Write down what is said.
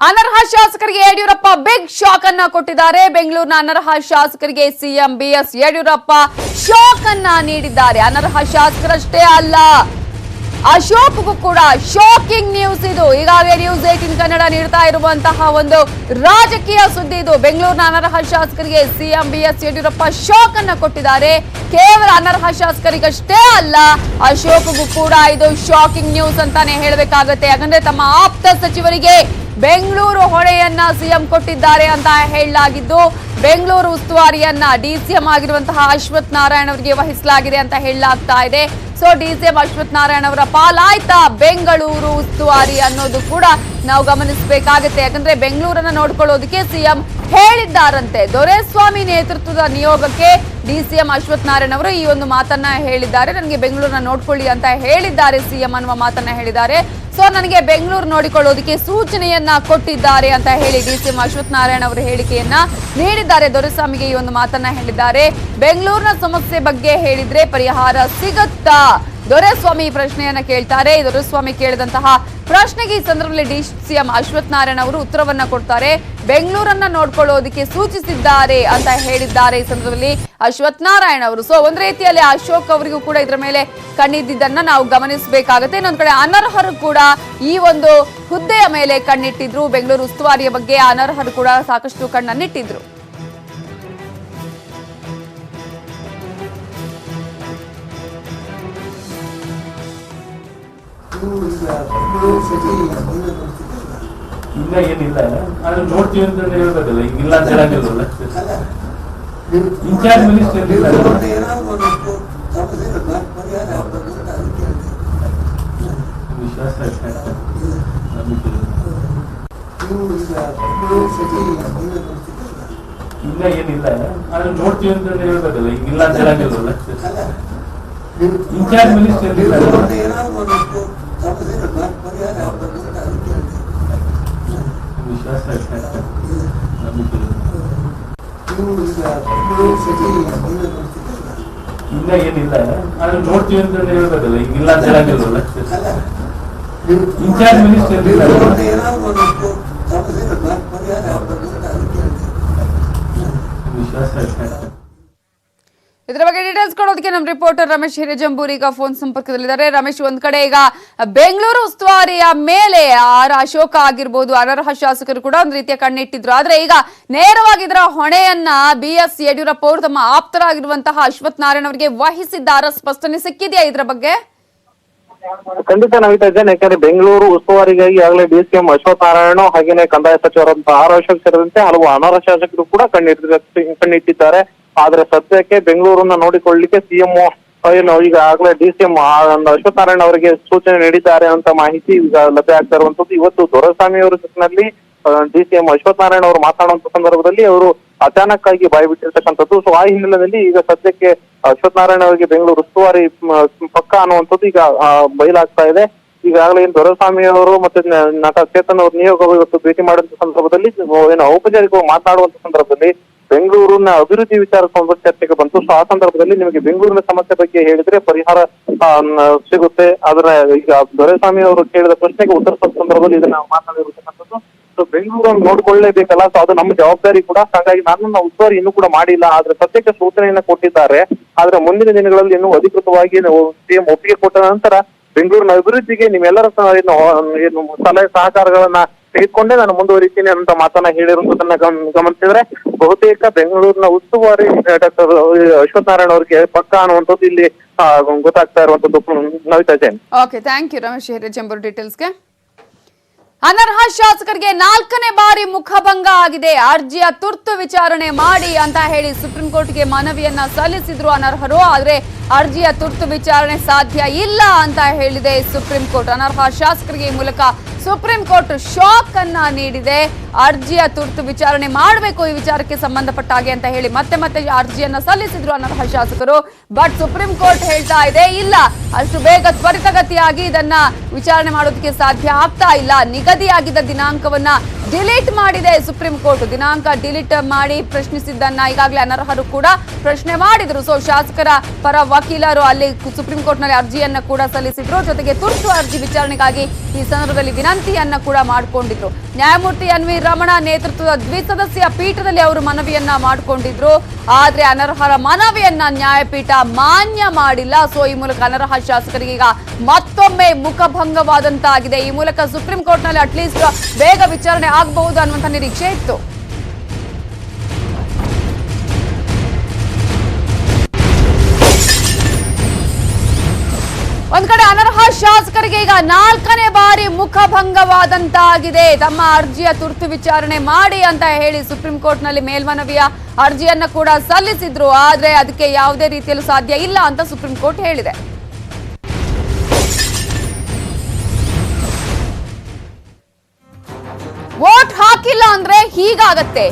ಅನರ್ಹ ಶಾಸಕರಿಗೆ Yediyurappa big shock ಅನ್ನ ಕೊಟ್ಟಿದ್ದಾರೆ. ಬೆಂಗಳೂರಿನ ಅನರ್ಹ ಶಾಸಕರಿಗೆ ಸಿಎಂ ಬಿಎಸ್ ಯಡಿಯೂರಪ್ಪ ಶಾಕ್ ಅನ್ನ ನೀಡಿದ್ದಾರೆ. ಅನರ್ಹ ಶಾಸಕರಷ್ಟೇ ಅಲ್ಲ, ಅಶೋಕ್ಗೂ ಕೂಡ ಶಾಕಿಂಗ್ ನ್ಯೂಸ್ ಇದು. ಈಗಾಗಲೇ ನ್ಯೂಸ್ 18 ಕನ್ನಡ ನೀಡ್ತಾ ಇರುವಂತಹ ಒಂದು ರಾಜಕೀಯ ಸುದ್ದಿ ಇದು. ಬೆಂಗಳೂರಿನ ಅನರ್ಹ ಶಾಸಕರಿಗೆ ಸಿಎಂ ಬಿಎಸ್ ಯಡಿಯೂರಪ್ಪ ಶಾಕ್ ಅನ್ನ ಕೊಟ್ಟಿದ್ದಾರೆ. ಕೇವಲ ಅನರ್ಹ ಶಾಸಕರಿಗಷ್ಟೇ ಅಲ್ಲ, ಅಶೋಕ್ಗೂ ಕೂಡ ಇದು ಶಾಕಿಂಗ್ ನ್ಯೂಸ್ ಅಂತಾನೆ ಹೇಳಬೇಕಾಗುತ್ತೆ. ಯಾಕಂದ್ರೆ ತಮ್ಮ ಆಪ್ತ ಸಚಿವರಿಗೆ ಬೆಂಗಳೂರು ಹೊಣೆಯನ್ನ ಸಿಎಂ ಕೊಟ್ಟಿದ್ದಾರೆ ಅಂತ ಹೇಳಲಾಗಿದ್ದು, ಬೆಂಗಳೂರು ಉಸ್ತುವಾರಿಯನ್ನ ಡಿಸಿಎಂ ಆಗಿರುವಂತಹ ಅಶ್ವಥ್ ನಾರಾಯಣ ಅವರಿಗೆ ವಹಿಸಲಾಗಿದೆ ಅಂತ ಹೇಳಲಾಗ್ತಾ ಇದೆ. ಸೊ ಡಿಸಿಎಂ ಅಶ್ವಥ್ ನಾರಾಯಣ ಅವರ ಪಾಲಾಯ್ತಾ ಬೆಂಗಳೂರು ಉಸ್ತುವಾರಿ ಅನ್ನೋದು ಕೂಡ ನಾವು ಗಮನಿಸಬೇಕಾಗುತ್ತೆ. ಯಾಕಂದ್ರೆ ಬೆಂಗಳೂರನ್ನ ನೋಡ್ಕೊಳ್ಳೋದಕ್ಕೆ ಸಿಎಂ ಹೇಳಿದ್ದಾರಂತೆ. ದೊರೆಸ್ವಾಮಿ ನೇತೃತ್ವದ ನಿಯೋಗಕ್ಕೆ ಡಿಸಿಎಂ ಅಶ್ವಥ್ ನಾರಾಯಣ ಅವರು ಈ ಒಂದು ಮಾತನ್ನ ಹೇಳಿದ್ದಾರೆ. ನನಗೆ ಬೆಂಗಳೂರನ್ನ ನೋಡ್ಕೊಳ್ಳಿ ಅಂತ ಹೇಳಿದ್ದಾರೆ ಸಿಎಂ ಅನ್ನುವ ಮಾತನ್ನ ಹೇಳಿದ್ದಾರೆ. ಸೊ ನನಗೆ ಬೆಂಗಳೂರು ನೋಡಿಕೊಳ್ಳೋದಕ್ಕೆ ಸೂಚನೆಯನ್ನ ಕೊಟ್ಟಿದ್ದಾರೆ ಅಂತ ಹೇಳಿ ಡಿಸಿಎಂ ಅಶ್ವಥ್ ನಾರಾಯಣ ಅವರು ಹೇಳಿಕೆಯನ್ನ ನೀಡಿದ್ದಾರೆ. ದೊರೆಸ್ವಾಮಿಗೆ ಈ ಒಂದು ಮಾತನ್ನ ಹೇಳಿದ್ದಾರೆ. ಬೆಂಗಳೂರಿನ ಸಮಸ್ಯೆ ಬಗ್ಗೆ ಹೇಳಿದ್ರೆ ಪರಿಹಾರ ಸಿಗುತ್ತಾ? ದೊರೆಸ್ವಾಮಿ ಪ್ರಶ್ನೆಯನ್ನ ಕೇಳ್ತಾರೆ. ದೊರೆಸ್ವಾಮಿ ಕೇಳಿದಂತಹ ಪ್ರಶ್ನೆಗೆ ಈ ಸಂದರ್ಭದಲ್ಲಿ ಡಿಸಿಎಂ ಅಶ್ವಥ್ ನಾರಾಯಣ ಅವರು ಉತ್ತರವನ್ನ ಕೊಡ್ತಾರೆ. ಬೆಂಗಳೂರನ್ನ ನೋಡ್ಕೊಳ್ಳೋದಕ್ಕೆ ಸೂಚಿಸಿದ್ದಾರೆ ಅಂತ ಹೇಳಿದ್ದಾರೆ ಈ ಸಂದರ್ಭದಲ್ಲಿ ಅಶ್ವಥ್ ನಾರಾಯಣ ಅವರು. ಸೊ ಒಂದ್ ರೀತಿಯಲ್ಲಿ ಅಶೋಕ್ ಅವರಿಗೂ ಕೂಡ ಇದರ ಮೇಲೆ ಕಣ್ಣಿದ್ದನ್ನ ನಾವು ಗಮನಿಸಬೇಕಾಗುತ್ತೆ. ಇನ್ನೊಂದ್ ಕಡೆ ಅನರ್ಹರು ಕೂಡ ಈ ಒಂದು ಹುದ್ದೆಯ ಮೇಲೆ ಕಣ್ಣಿಟ್ಟಿದ್ರು. ಬೆಂಗಳೂರು ಉಸ್ತುವಾರಿಯ ಬಗ್ಗೆ ಅನರ್ಹರು ಕೂಡ ಸಾಕಷ್ಟು ಕಣ್ಣನ್ನಿಟ್ಟಿದ್ರು. ಇಲ್ಲ ಏನಿಲ್ಲ, ಆದ್ರೆ ನೋಡ್ತೀವಿ ಅಂತ ಹೇಳ್ಬೇಕಲ್ಲ, ಹಿಂಗಿಲ್ಲ ಅಂತ ಹೇಳಂಗಿಲ್ಲ. ಇನ್ಚಾರ್ಜ್ ಮಿನಿಸ್ಟರ್ ವಿಶ್ವಾಸ ಇಲ್ಲ ಏನಿಲ್ಲ, ಆದ್ರೆ ನೋಡ್ತೀವಿ ಅಂತ ಹೇಳ್ಬೇಕಲ್ಲ, ಹಿಂಗಿಲ್ಲ ಅಂತ ಹೇಳಂಗಿಲ್ಲ. ಇನ್ಚಾರ್ಜ್ ಮಿನಿಸ್ಟರ್ ವಿಶ್ವಾಸ ಇಲ್ಲ ಏನಿಲ್ಲ, ಆದ್ರೆ ನೋಡ್ತೀವಿ ಅಂತ ಹೇಳ್ಬೇಕಲ್ಲ, ಹಿಂಗಿಲ್ಲ ಅಂತ ಹೇಳಂಗಿಲ್ಲ. ಇನ್ಚಾರ್ಜ್ ಮಿನಿಸ್ಟರ್ ವಿಶ್ವಾಸ. ಇದರ ಬಗ್ಗೆ ಡೀಟೇಲ್ಸ್ ಕೊಡೋದಕ್ಕೆ ನಮ್ಮ ರಿಪೋರ್ಟರ್ ರಮೇಶ್ ಹಿರೇಜಂಬೂರ್ ಈಗ ಫೋನ್ ಸಂಪರ್ಕದಲ್ಲಿದ್ದಾರೆ. ರಮೇಶ್, ಒಂದ್ ಕಡೆ ಈಗ ಬೆಂಗಳೂರು ಉಸ್ತುವಾರಿಯ ಮೇಲೆ ಅಶೋಕ ಆಗಿರ್ಬೋದು, ಅನರ್ಹ ಶಾಸಕರು ಕೂಡ ಒಂದ್ ರೀತಿಯ ಕಣ್ಣಿಟ್ಟಿದ್ರು. ಆದ್ರೆ ಈಗ ನೇರವಾಗಿ ಇದರ ಹೊಣೆಯನ್ನ ಬಿಎಸ್ ಯಡಿಯೂರಪ್ಪ ಅವರು ತಮ್ಮ ಆಪ್ತರಾಗಿರುವಂತಹ ಅಶ್ವಥ್ ನಾರಾಯಣ ಅವರಿಗೆ ವಹಿಸಿದ್ದಾರ? ಸ್ಪಷ್ಟನೆ ಸಿಕ್ಕಿದೆಯಾ ಇದರ ಬಗ್ಗೆ? ಖಂಡಿತ ನವೀತಾ ಇದ್ದೇನೆ. ಯಾಕಂದ್ರೆ ಬೆಂಗಳೂರು ಉಸ್ತುವಾರಿಗಾಗಿ ಈಗಾಗಲೇ ಡಿಸಿಎಂ ಅಶ್ವಥ್ ನಾರಾಯಣ ಹಾಗೇನೆ ಕಂದಾಯ ಸಚಿವರಂತಹ ಆರ್ ಅಶೋಕ್ ಸೇರಿದಂತೆ ಹಲವು ಅನರ್ಹ ಶಾಸಕರು ಕೂಡ ಕಣ್ಣಿಟ್ಟಿದ್ದಾರೆ. ಆದ್ರೆ ಸದ್ಯಕ್ಕೆ ಬೆಂಗಳೂರನ್ನ ನೋಡಿಕೊಳ್ಳಲಿಕ್ಕೆ ಸಿಎಂ ಏನು ಈಗಾಗಲೇ ಡಿಸಿಎಂ ಅಶ್ವಥ್ ನಾರಾಯಣ ಅವರಿಗೆ ಸೂಚನೆ ನೀಡಿದ್ದಾರೆ ಅಂತ ಮಾಹಿತಿ ಈಗ ಲಭ್ಯ ಆಗ್ತಾ ಇರುವಂತದ್ದು. ಇವತ್ತು ದೊರೆಸ್ವಾಮಿ ಅವರ ಜೊತೆನಲ್ಲಿ ಡಿಸಿಎಂ ಅಶ್ವಥ್ ನಾರಾಯಣ ಅವರು ಮಾತನಾಡುವಂತ ಸಂದರ್ಭದಲ್ಲಿ ಅವರು ಅಚಾನಕ್ ಆಗಿ ಬಾಯ್ಬಿಟ್ಟಿರ್ತಕ್ಕಂಥದ್ದು. ಸೊ ಆ ಹಿನ್ನೆಲೆಯಲ್ಲಿ ಈಗ ಸದ್ಯಕ್ಕೆ ಅಶ್ವಥ್ ನಾರಾಯಣ ಅವರಿಗೆ ಬೆಂಗಳೂರು ಉಸ್ತುವಾರಿ ಪಕ್ಕ ಅನ್ನುವಂಥದ್ದು ಈಗ ಬಯಲಾಗ್ತಾ ಇದೆ. ಈಗಾಗಲೇ ದೊರೆಸ್ವಾಮಿ ಅವರು ಮತ್ತೆ ನಟ ಚೇತನ್ ಅವ್ರ ನಿಯೋಗ ಇವತ್ತು ಭೇಟಿ ಮಾಡುವಂತ ಸಂದರ್ಭದಲ್ಲಿ ಏನು ಔಪಚಾರಿಕವಾಗಿ ಮಾತನಾಡುವಂತ ಸಂದರ್ಭದಲ್ಲಿ ಬೆಂಗಳೂರಿನ ಅಭಿವೃದ್ಧಿ ವಿಚಾರ ಚರ್ಚೆಗೆ ಬಂತು. ಸೊ ಆ ಸಂದರ್ಭದಲ್ಲಿ ನಿಮಗೆ ಬೆಂಗಳೂರಿನ ಸಮಸ್ಯೆ ಬಗ್ಗೆ ಹೇಳಿದ್ರೆ ಪರಿಹಾರ ಸಿಗುತ್ತೆ. ಆದ್ರೆ ಈಗ ದೊರೆಸ್ವಾಮಿ ಅವರು ಕೇಳಿದ ಪ್ರಶ್ನೆಗೆ ಉತ್ತರಿಸುವ ಸಂದರ್ಭದಲ್ಲಿ ಇದನ್ನ ಮಾತನಾಡಿರ್ತಕ್ಕಂಥದ್ದು. ಸೊ ಬೆಂಗಳೂರನ್ನು ನೋಡ್ಕೊಳ್ಳೇಬೇಕಲ್ಲ, ಸೊ ಅದು ನಮ್ಮ ಜವಾಬ್ದಾರಿ ಕೂಡ. ಹಾಗಾಗಿ ನಾನು ಉಸ್ತುವಾರಿ ಇನ್ನೂ ಕೂಡ ಮಾಡಿಲ್ಲ, ಆದ್ರೆ ಸದ್ಯಕ್ಕೆ ಸೂಚನೆಯನ್ನ ಕೊಟ್ಟಿದ್ದಾರೆ. ಆದ್ರೆ ಮುಂದಿನ ದಿನಗಳಲ್ಲಿ ಇನ್ನೂ ಅಧಿಕೃತವಾಗಿ ಸಿಎಂ ಒಪ್ಪಿಗೆ ಕೊಟ್ಟ ನಂತರ ಬೆಂಗಳೂರಿನ ಅಭಿವೃದ್ಧಿಗೆ ನಿಮ್ಮೆಲ್ಲರ ಏನು ಸಲಹೆ ಸಹಕಾರಗಳನ್ನ ತೆಗೆದುಕೊಂಡೇ ನಾನು ಮುಂದುವರಿತೀನಿ ಅಂತ ಮಾತನ್ನ ಹೇಳಿರುವುದನ್ನ ಗಮನಿಸಿದ್ರೆ ಬಹುತೇಕ ಬೆಂಗಳೂರಿನ ಉಸ್ತುವಾರಿ ಡಾಕ್ಟರ್ ಅಶ್ವಥ್ ನಾರಾಯಣ ಅವರಿಗೆ ಪಕ್ಕ ಅನ್ನುವಂಥದ್ದು ಇಲ್ಲಿ ಗೊತ್ತಾಗ್ತಾ ಇರುವಂತದ್ದು. Navita Jain. Okay, thank you Ramesh Hirejambur ಡೀಟೇಲ್ಸ್ಗೆ. ಅನರ್ಹ ಶಾಸಕರಿಗೆ 4ನೇ ಬಾರಿ ಮುಖಭಂಗ ಆಗಿದೆ. ಅರ್ಜಿಯ ತುರ್ತು ವಿಚಾರಣೆ ಮಾಡಿ ಅಂತ ಹೇಳಿ ಸುಪ್ರೀಂ ಕೋರ್ಟ್ಗೆ ಮನವಿಯನ್ನ ಸಲ್ಲಿಸಿದ್ರು ಅನರ್ಹರು. ಆದ್ರೆ ಅರ್ಜಿಯ ತುರ್ತು ವಿಚಾರಣೆ ಸಾಧ್ಯ ಇಲ್ಲ ಅಂತ ಹೇಳಿದೆ ಸುಪ್ರೀಂ ಕೋರ್ಟ್. ಅನರ್ಹ ಶಾಸಕರಿಗೆ ಈ ಮೂಲಕ ಸುಪ್ರೀಂ ಕೋರ್ಟ್ ಶಾಕ್ ಅನ್ನ ನೀಡಿದೆ. ಅರ್ಜಿಯ ತುರ್ತು ವಿಚಾರಣೆ ಮಾಡಬೇಕು ಈ ವಿಚಾರಕ್ಕೆ ಸಂಬಂಧಪಟ್ಟ ಹಾಗೆ ಅಂತ ಹೇಳಿ ಮತ್ತೆ ಅರ್ಜಿಯನ್ನ ಸಲ್ಲಿಸಿದ್ರು ಅನರ್ಹ ಶಾಸಕರು. ಬಟ್ ಸುಪ್ರೀಂ ಕೋರ್ಟ್ ಹೇಳ್ತಾ ಇದೆ, ಇಲ್ಲ, ಅಷ್ಟು ಬೇಗ ತ್ವರಿತಗತಿಯಾಗಿ ಇದನ್ನ ವಿಚಾರಣೆ ಮಾಡೋದಕ್ಕೆ ಸಾಧ್ಯ ಆಗ್ತಾ ಇಲ್ಲ. ನಿಗದಿಯಾಗಿದ್ದ ದಿನಾಂಕವನ್ನ ಡಿಲೀಟ್ ಮಾಡಿದೆ ಸುಪ್ರೀಂ ಕೋರ್ಟ್. ದಿನಾಂಕ ಡಿಲೀಟ್ ಮಾಡಿ ಪ್ರಶ್ನಿಸಿದ್ದನ್ನ ಈಗಾಗಲೇ ಅನರ್ಹರು ಕೂಡ ಪ್ರಶ್ನೆ ಮಾಡಿದ್ರು. ಸೊ ಶಾಸಕರ ಪರ ವಕೀಲರು ಅಲ್ಲಿ ಸುಪ್ರೀಂ ಕೋರ್ಟ್ ನಲ್ಲಿ ಅರ್ಜಿಯನ್ನ ಕೂಡ ಸಲ್ಲಿಸಿದ್ರು. ಜೊತೆಗೆ ತುರ್ತು ಅರ್ಜಿ ವಿಚಾರಣೆಗಾಗಿ ಈ ಸಂದರ್ಭದಲ್ಲಿ ದಿನಾಂಕ ವಿನಂತಿಯನ್ನ ಕೂಡ ಮಾಡಿಕೊಂಡಿದ್ರು. ನ್ಯಾಯಮೂರ್ತಿ ಎನ್.ವಿ. ರಮಣ ನೇತೃತ್ವದ ದ್ವಿಸದಸ್ಯ ಪೀಠದಲ್ಲಿ ಅವರು ಮನವಿಯನ್ನ ಮಾಡಿಕೊಂಡಿದ್ರು. ಆದ್ರೆ ಅನರ್ಹರ ಮನವಿಯನ್ನ ನ್ಯಾಯಪೀಠ ಮಾನ್ಯ ಮಾಡಿಲ್ಲ. ಸೊ ಈ ಮೂಲಕ ಅನರ್ಹ ಶಾಸಕರಿಗೆ ಈಗ ಮತ್ತೊಮ್ಮೆ ಮುಖಭಂಗವಾದಂತಾಗಿದೆ. ಈ ಮೂಲಕ ಸುಪ್ರೀಂ ಕೋರ್ಟ್ ನಲ್ಲಿ ಅಟ್ಲೀಸ್ಟ್ ಬೇಗ ವಿಚಾರಣೆ ಆಗಬಹುದು ಅನ್ನುವಂತ ನಿರೀಕ್ಷೆ ಇತ್ತು. ಒಂದ್ ಕಡೆ ಅನರ್ಹ ಶಾಸಕರಿಗೆ ಈಗ 4ನೇ ಬಾರಿ ಮುಖಭಂಗವಾದಂತಾಗಿದೆ. ತಮ್ಮ ಅರ್ಜಿಯ ತುರ್ತು ವಿಚಾರಣೆ ಮಾಡಿ ಅಂತ ಹೇಳಿ ಸುಪ್ರೀಂ ಕೋರ್ಟ್ ನಲ್ಲಿ ಮೇಲ್ಮನವಿಯ ಅರ್ಜಿಯನ್ನ ಕೂಡ ಸಲ್ಲಿಸಿದ್ರು. ಆದ್ರೆ ಅದಕ್ಕೆ ಯಾವುದೇ ರೀತಿಯಲ್ಲೂ ಸಾಧ್ಯ ಇಲ್ಲ ಅಂತ ಸುಪ್ರೀಂ ಕೋರ್ಟ್ ಹೇಳಿದೆ. ವೋಟ್ ಹಾಕಿಲ್ಲ ಅಂದ್ರೆ ಹೀಗಾಗತ್ತೆ.